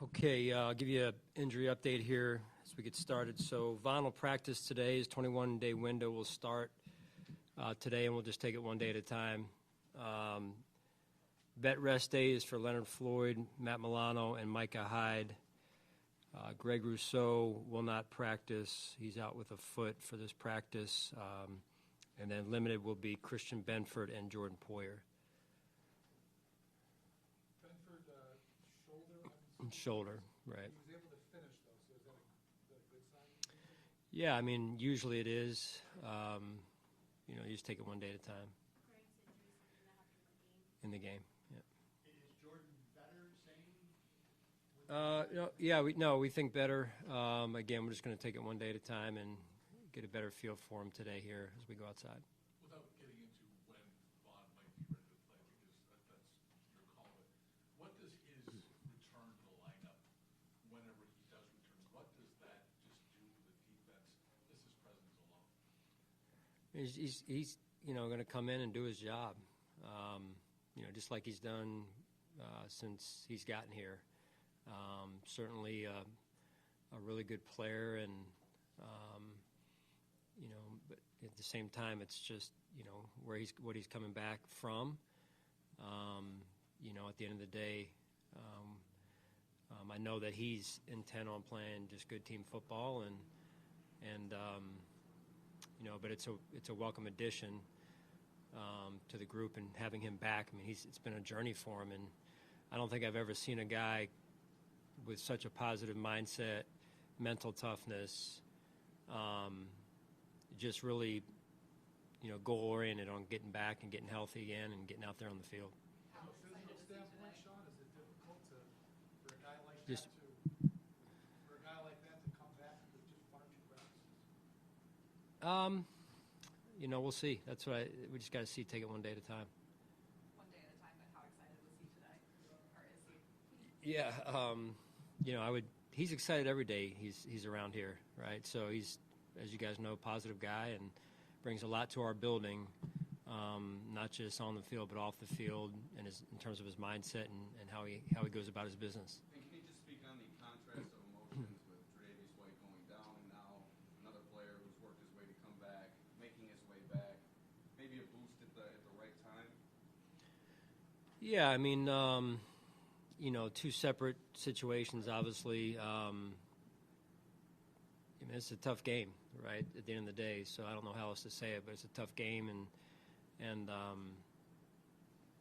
Okay, I'll give you an injury update here as we get started. So Von will practice today. His 21-day window will start today, and we'll just take it one day at a time. Vet rest days for Leonard Floyd, Matt Milano, and Micah Hyde. Greg Rousseau will not practice. He's out with a foot for this practice. And then limited will be Christian Benford and Jordan Poyer. Shoulder, right. He was able to finish, though, so is that a good sign? Yeah, I mean, usually it is. You just take it one day at a time. In the game, yeah. Is Jordan better, same? We think better. Again, we're just going to take it one day at a time and get a better feel for him today here as we go outside. Without getting into when Vaughn might be ready to play, because that's your call, but what does his return to the lineup, whenever he does return, what does that just do to the defense, just his presence alone? He's going to come in and do his job, just like he's done since he's gotten here. Certainly a really good player, and but at the same time, it's just what he's coming back from. At the end of the day, I know that he's intent on playing just good team football, but it's a welcome addition to the group, and having him back. I mean, it's been a journey for him, and I don't think I've ever seen a guy with such a positive mindset, mental toughness, just really, goal-oriented on getting back and getting healthy again and getting out there on the field. From a physical standpoint, Sean, is it difficult for a guy like Just, that to come back with just one or two practices? We'll see. That's what we just got to see. Take it one day at a time. One day at a time. But how excited was he today, or is he? Yeah, he's excited every day he's around here, right? So he's, as you guys know, a positive guy and brings a lot to our building, not just on the field but off the field, and in terms of his mindset and how he goes about his business. And can you just speak on the contrast of emotions with Tre'Davious White going down, and now another player who's worked his way to come back, making his way back, maybe a boost at the right time? Yeah, I mean, two separate situations, obviously. It's a tough game, right, at the end of the day, so I don't know how else to say it, but it's a tough game, and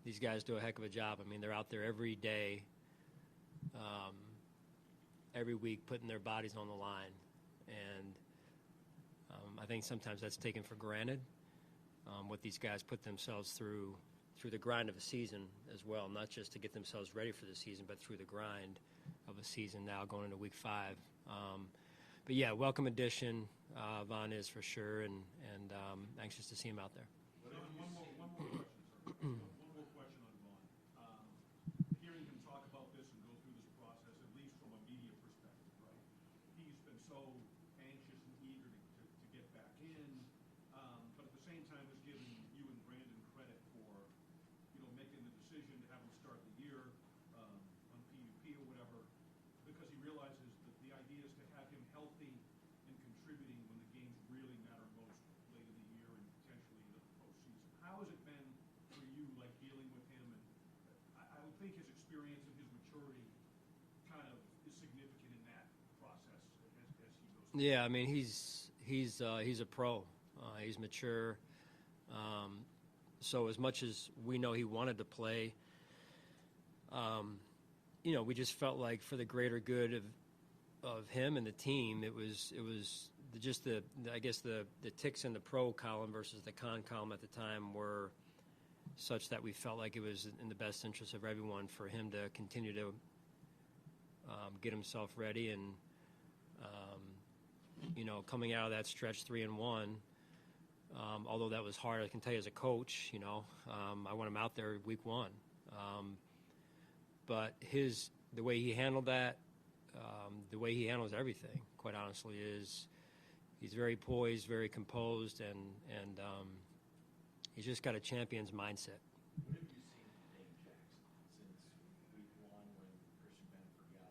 these guys do a heck of a job. I mean, they're out there every day, every week, putting their bodies on the line, and I think sometimes that's taken for granted, what these guys put themselves through the grind of a season as well, not just to get themselves ready for the season, but through the grind of a season now going into week 5. But yeah, welcome addition, Von is for sure, and anxious to see him out there. One more question, sir. One more question on Vaughn. Hearing him talk about this and go through this process, at least from a media perspective, right? He's been so anxious and eager to get back in, but at the same time is giving you and Brandon credit for, making the decision to have him start the year on PUP or whatever, because he realizes that the idea is to have him healthy and contributing when the games really matter most late in the year and potentially into the postseason. How has it been for you, like dealing with him? And I would think his experience and his maturity kind of is significant in that process as he goes through. Yeah, I mean, he's a pro. He's mature. So as much as we know he wanted to play, we just felt like for the greater good of him and the team, it was just the ticks in the pro column versus the con column at the time were such that we felt like it was in the best interest of everyone for him to continue to get himself ready, and coming out of that stretch 3-1. Although that was hard, I can tell you as a coach, I want him out there week 1. But the way he handled that, the way he handles everything, quite honestly, is he's very poised, very composed, and he's just got a champion's mindset. What have you seen from Dane Jackson since week 1 when Christian Benford got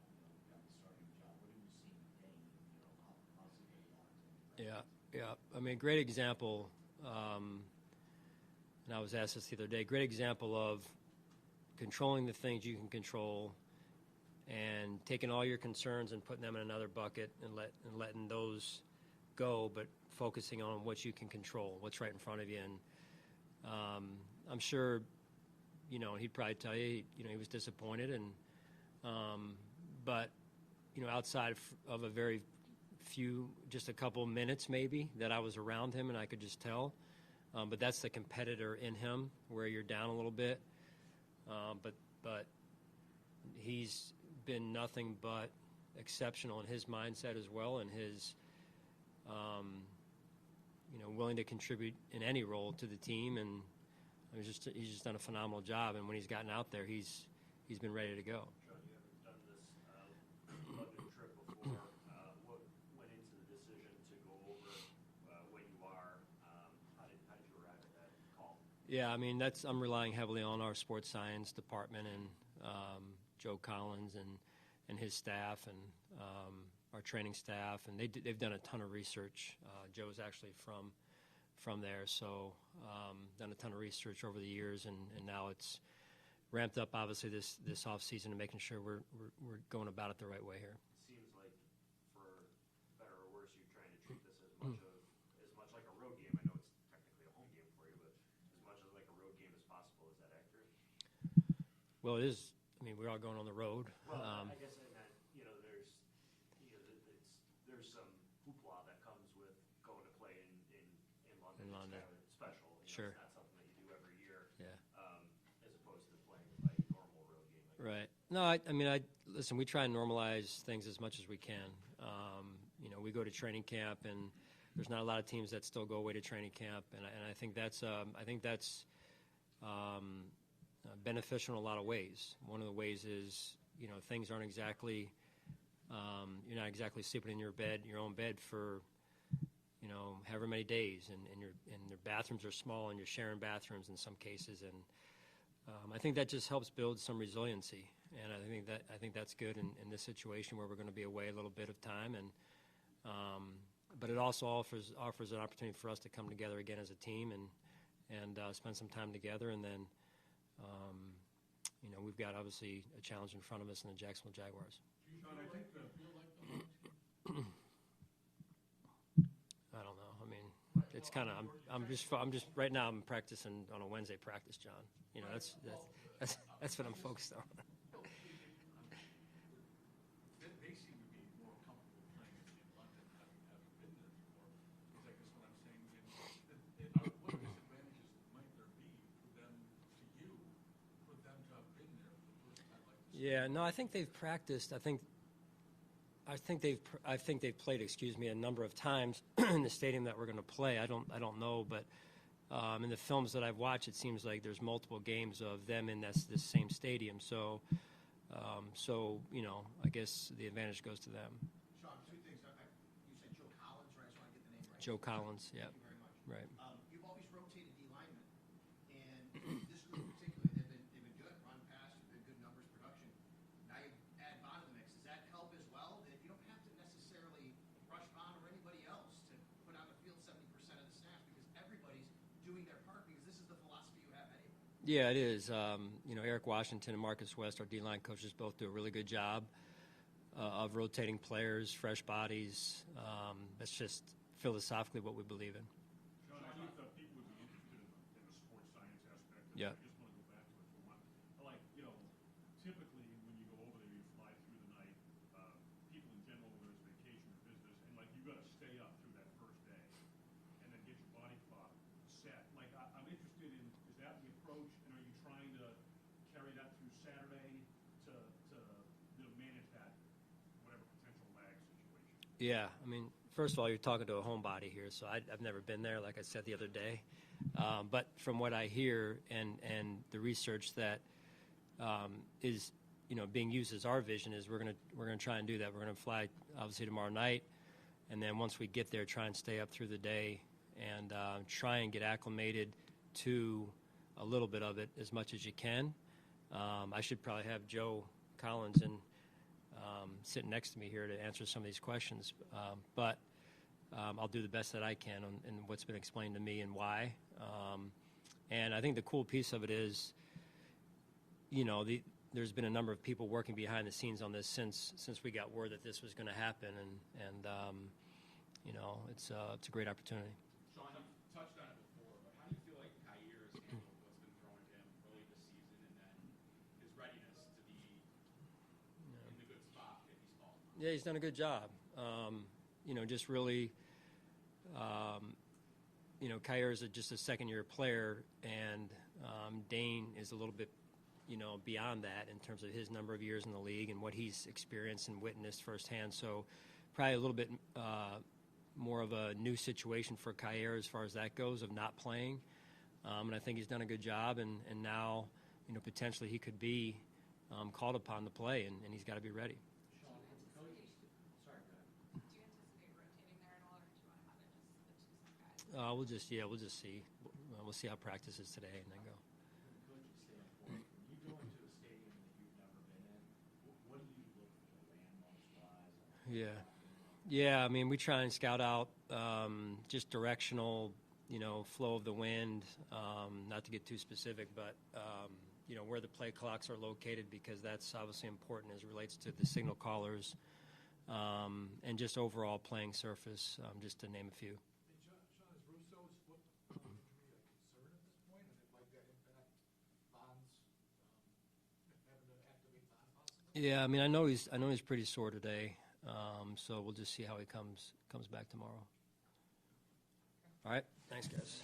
Yeah, I mean, great example. And I was asked this the other day. Great example of controlling the things you can control, and taking all your concerns and putting them in another bucket and letting those go, but focusing on what you can control, what's right in front of you. And I'm sure, he'd probably tell you, he was disappointed, and but outside of a very few, just a couple minutes maybe that I was around him and I could just tell. But that's the competitor in him, where you're down a little bit. But he's been nothing but exceptional in his mindset as well, and his willing to contribute in any role to the team, and he's just done a phenomenal job. And when he's gotten out there, he's been ready to go. Sean, you haven't done this London trip before. What went into the decision to go over when you are? How did you arrive at that call? Yeah, I mean, I'm relying heavily on our sports science department and Joe Collins and his staff, and our training staff, and they've done a ton of research. Joe's actually from there, so done a ton of research over the years, and now it's ramped up, obviously, this off season, and making sure we're going about it the right way here. It seems like, for better or worse, you're trying to treat this as much like a road game. I know it's technically a home game for you, but as much like a road game as possible. Is that accurate? Well, it is. I mean, we're all going on the road. Well, I guess I meant, there's some hoopla that comes with going to play in London. In London. It's kind of special. Sure. It's not something that you do every year. Yeah. As opposed to playing like a normal road game. Right. No, I mean, listen, we try and normalize things as much as we can. We go to training camp, and there's not a lot of teams that still go away to training camp, and I think that's beneficial in a lot of ways. One of the ways is, things aren't exactly, you're not exactly sleeping in your own bed for, however many days, and your bathrooms are small, and you're sharing bathrooms in some cases, and I think that just helps build some resiliency, and I think that's good in this situation where we're going to be away a little bit of time, and but it also offers an opportunity for us to come together again as a team and spend some time together, and then we've got obviously a challenge in front of us in the Jacksonville Jaguars. Sean, I think I don't know. I mean, it's kind of I'm just right now I'm practicing on a Wednesday practice, John. That's what I'm focused on. They seem to be more comfortable playing in London, having been there before. Because I guess what I'm saying is, what disadvantages might there be for them to have been there for the first time like this? Yeah, no, I think they've practiced. I think they've played, a number of times in the stadium that we're going to play. I don't know, but in the films that I've watched, it seems like there's multiple games of them in this same stadium. So I guess the advantage goes to them. Sean, two things. You said Joe Collins, right? I just want to get the name right. Joe Collins, yeah. Thank you very much. Right. You've always rotated D linemen, and this group particularly, they've been good. Run pass, they've been good numbers, production. Now you add Bond to the mix. Does that help as well? That you don't have to necessarily rush Bond or anybody else to put on the field 70% of the snaps, because everybody's doing their part, because this is the philosophy you have anyway. Yeah, it is. Eric Washington and Marcus West, our D-line coaches, both do a really good job of rotating players, fresh bodies. That's just philosophically what we believe in. Sean, I think that people would be interested in the sports science aspect. Yeah. I just want to go back to it for one. Typically when you go over there, you fly through the night. People in general, whether it's vacation or business, and you got to stay up through that first day, and then get your body clock set. I'm interested in, is that the approach, and are you trying to carry that through Saturday to manage that whatever potential lag situation? Yeah, I mean, first of all, you're talking to a homebody here, so I've never been there, like I said the other day. But from what I hear and the research that is being used as our vision is we're gonna try and do that. We're gonna fly obviously tomorrow night, and then once we get there, try and stay up through the day and try and get acclimated to a little bit of it as much as you can. I should probably have Joe Collins sitting next to me here to answer some of these questions. But I'll do the best that I can in what's been explained to me and why. And I think the cool piece of it is, there's been a number of people working behind the scenes on this since we got word that this was going to happen, and it's a great opportunity. Sean, you touched on it before, but how do you feel like Kyer has handled what's been thrown at him early this season, and then his readiness to be in the good spot if he's called? Yeah, he's done a good job. Just really, Kyer is just a second-year player, and Dane is a little bit, beyond that in terms of his number of years in the league and what he's experienced and witnessed firsthand. So probably a little bit more of a new situation for Kyer as far as that goes, of not playing. And I think he's done a good job, and now, potentially he could be called upon to play, and he's got to be ready. Do you anticipate rotating there at all, or do you want to have it just the two same guys? We'll just see. We'll see how practice is today, and then go. Coach, standpoint, when you go into a stadium that you've never been in, what do you look for landmarks-wise? Yeah. I mean, we try and scout out just directional, flow of the wind. Not to get too specific, but where the play clocks are located, because that's obviously important as it relates to the signal callers, and just overall playing surface, just to name a few. Hey, Sean, is Russo's foot injury a concern at this point, and it might that impact Bond's having to activate Bond possibly? Yeah, I mean, I know he's pretty sore today, so we'll just see how he comes back tomorrow. All right, thanks, guys.